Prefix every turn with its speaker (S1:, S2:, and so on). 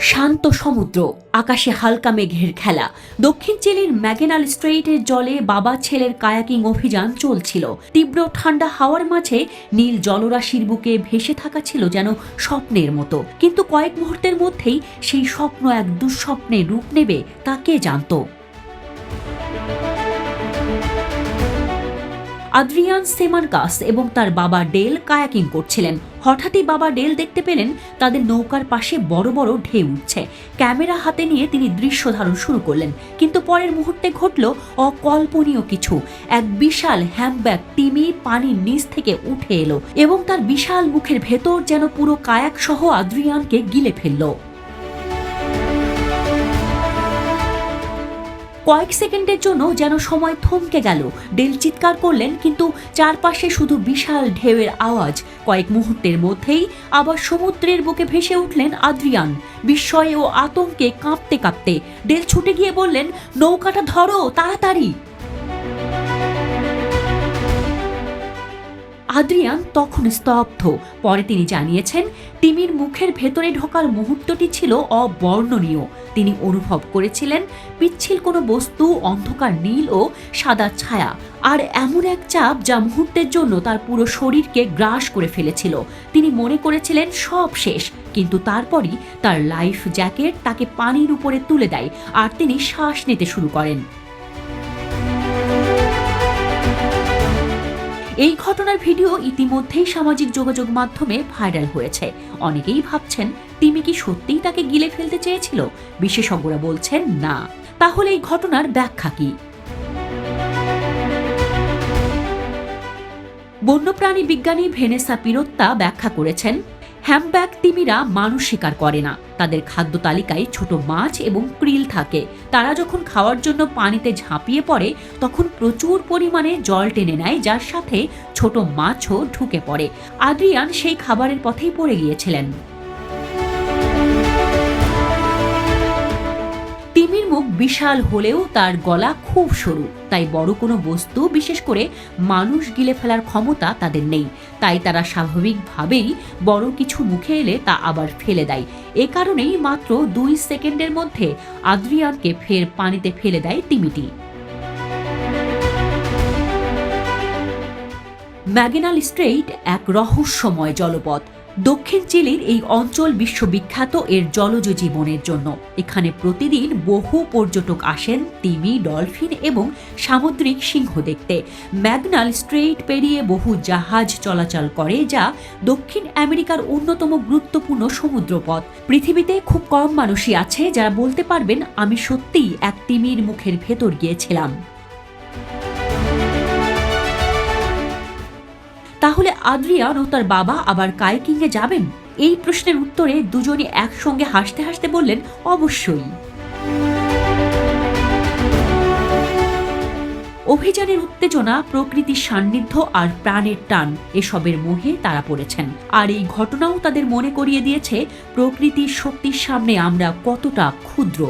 S1: শান্ত সমুদ্র, আকাশে হালকা মেঘের খেলা। দক্ষিণ চিলির ম্যাগেনাল স্ট্রেইটের জলে বাবা ছেলের কায়াকিং অভিযান চলছিল। তীব্র ঠান্ডা হাওয়ার মাঝে নীল জলরাশির বুকে ভেসে থাকা ছিল যেন স্বপ্নের মতো, কিন্তু কয়েক মুহূর্তের মধ্যেই সেই স্বপ্ন এক দুঃস্বপ্নে রূপ নেবে তা কে জানত। আদ্রিয়ান সেমানকাস এবং তার বাবা ডেল কায়াকিং করছিলেন। হঠাৎই বাবা ডেল দেখতে পেলেন তাদের নৌকার পাশে বড় বড় ঢেউ উঠছে। ক্যামেরা হাতে নিয়ে তিনি দৃশ্য ধারণ শুরু করলেন, কিন্তু পরের মুহূর্তে ঘটল অকল্পনীয় কিছু। এক বিশাল হ্যাম্পব্যাগ তিমি পানির নিচ থেকে উঠে এলো এবং তার বিশাল মুখের ভেতর যেন পুরো কায়াক সহ আদ্রিয়ানকে গিলে ফেলল। কয়েক সেকেন্ডের জন্য যেন সময় থমকে গেল। ডেল চিৎকার করলেন, কিন্তু চারপাশে শুধু বিশাল ঢেউয়ের আওয়াজ। কয়েক মুহূর্তের মধ্যেই আবার সমুদ্রের বুকে ভেসে উঠলেন আদ্রিয়ান, বিস্ময়ে ও আতঙ্কে কাঁপতে কাঁপতে। ডেল ছুটে গিয়ে বললেন, নৌকাটা ধরো তাড়াতাড়ি। আদ্রিয়ান তখন স্তব্ধ। পরে তিনি জানিয়েছেন, তিমির মুখের ভেতরে ঢোকার মুহূর্তটি ছিল অবর্ণনীয়। তিনি অনুভব করেছিলেন পিচ্ছিল কোনো বস্তু, অন্ধকার নীল ও সাদা ছায়া, আর এমন এক চাপ যা মুহূর্তের জন্য তার পুরো শরীরকে গ্রাস করে ফেলেছিল। তিনি মনে করেছিলেন সব শেষ, কিন্তু তারপরই তার লাইফ জ্যাকেট তাকে পানির উপরে তুলে দেয় আর তিনি শ্বাস নিতে শুরু করেন। এই ঘটনার ভিডিও ইতিমধ্যেই সামাজিক যোগাযোগ মাধ্যমে ভাইরাল হয়েছে। অনেকেই ভাবছেন তিমি কি সত্যিই তাকে গিলে ফেলতে চেয়েছিল? বিশেষজ্ঞরা বলছেন না। তাহলে এই ঘটনার ব্যাখ্যা কি? বন্যপ্রাণী বিজ্ঞানী ভেনেসা পিরোত্তা ব্যাখ্যা করেছেন, হ্যাম্পব্যাগ তিমিরা মানুষ শিকার করে না। তাদের খাদ্য তালিকায় ছোট মাছ এবং ক্রিল থাকে। তারা যখন খাওয়ার জন্য পানিতে ঝাঁপিয়ে পড়ে তখন প্রচুর পরিমাণে জল টেনে নেয়, যার সাথে ছোট মাছও ঢুকে পড়ে। আদ্রিয়ান সেই খাবারের পথেই পড়ে গিয়েছিলেন। তিমির মুখ বিশাল হলেও তার গলা খুব সরু, তাই বড় কোনো বস্তু, বিশেষ করে মানুষ গিলে ফেলার ক্ষমতা তাদের নেই। তাই তারা স্বাভাবিকভাবেই বড় কিছু মুখে এলে তা আবার ফেলে দেয়। এ কারণেই মাত্র 2 সেকেন্ডের মধ্যে আদ্রিয়ানকে ফের পানিতে ফেলে দেয় তিমিটি। ম্যাগেনাল স্ট্রেইট এক রহস্যময় জলপথ। দক্ষিণ চিলির এই অঞ্চল বিশ্ববিখ্যাত এর জলজ জীবনের জন্য। এখানে প্রতিদিন বহু পর্যটক আসেন তিমি, ডলফিন এবং সামুদ্রিক সিংহ দেখতে। ম্যাগেনাল স্ট্রেইট পেরিয়ে বহু জাহাজ চলাচল করে, যা দক্ষিণ আমেরিকার অন্যতম গুরুত্বপূর্ণ সমুদ্রপথ। পৃথিবীতে খুব কম মানুষই আছে যারা বলতে পারবেন, আমি সত্যিই এক তিমির মুখের ভেতর গিয়েছিলাম। তাহলে আদ্রিয়ান ও তার বাবা আবার কায়াকিংয়ে যাবেন? এই প্রশ্নের উত্তরে দুজনই একসঙ্গে হাসতে হাসতে বললেন, অবশ্যই। অভিযানের উত্তেজনা, প্রকৃতির সান্নিধ্য আর প্রাণের টান, এসবের মোহে তারা পড়েছেন। আর এই ঘটনাও তাদের মনে করিয়ে দিয়েছে প্রকৃতির শক্তির সামনে আমরা কতটা ক্ষুদ্র।